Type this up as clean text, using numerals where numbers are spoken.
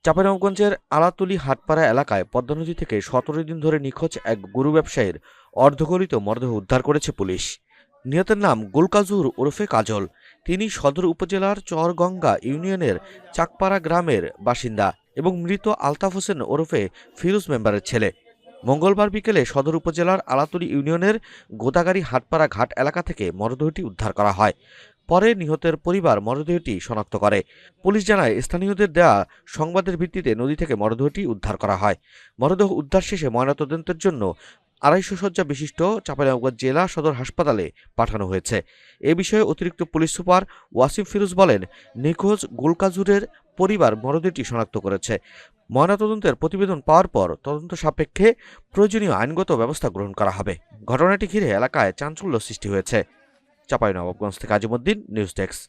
চাঁপাইনবাবগঞ্জের আলাতুলি হাটপাড়া এলাকায় পদ্মা নদী থেকে ১৭ দিন ধরে নিখোঁজ এক গরু ব্যবসায়ীর অর্ধগলিত মরদেহ উদ্ধার করেছে পুলিশ। নিহতের নাম গুলকাজুর ওরফে কাজল। তিনি সদর উপজেলার চরগঙ্গা ইউনিয়নের চাকপাড়া গ্রামের বাসিন্দা এবং মৃত আলতাফ হোসেন ওরফে ফিরোজ মেম্বারের ছেলে। মঙ্গলবার বিকেলে সদর উপজেলার আলাতুলি ইউনিয়নের গোদাগাড়ি হাটপাড়া ঘাট এলাকা থেকে মরদেহটি উদ্ধার করা হয়। পরে নিহতের পরিবার মরদেহটি শনাক্ত করে। পুলিশ জানায়, স্থানীয়দের দেয়া সংবাদের ভিত্তিতে নদী থেকে মরদেহটি উদ্ধার করা হয়। মরদেহ উদ্ধার শেষে ময়নাতদন্তের জন্য ২৫০ শয্যা বিশিষ্ট চাঁপাইনবাবগঞ্জ জেলা সদর হাসপাতালে পাঠানো হয়েছে। এ বিষয়ে অতিরিক্ত পুলিশ সুপার ওয়াসিম ফিরোজ বলেন, নিখোঁজ গুলকাজুরের পরিবার মরদেহটি শনাক্ত করেছে। ময়নাতদন্তের প্রতিবেদন পাওয়ার পর তদন্ত সাপেক্ষে প্রয়োজনীয় আইনগত ব্যবস্থা গ্রহণ করা হবে। ঘটনাটি ঘিরে এলাকায় চাঞ্চল্য সৃষ্টি হয়েছে। চাঁপাইনবাবগঞ্জ থেকে আজিমুদ্দিন, নিউজ ডেস্ক।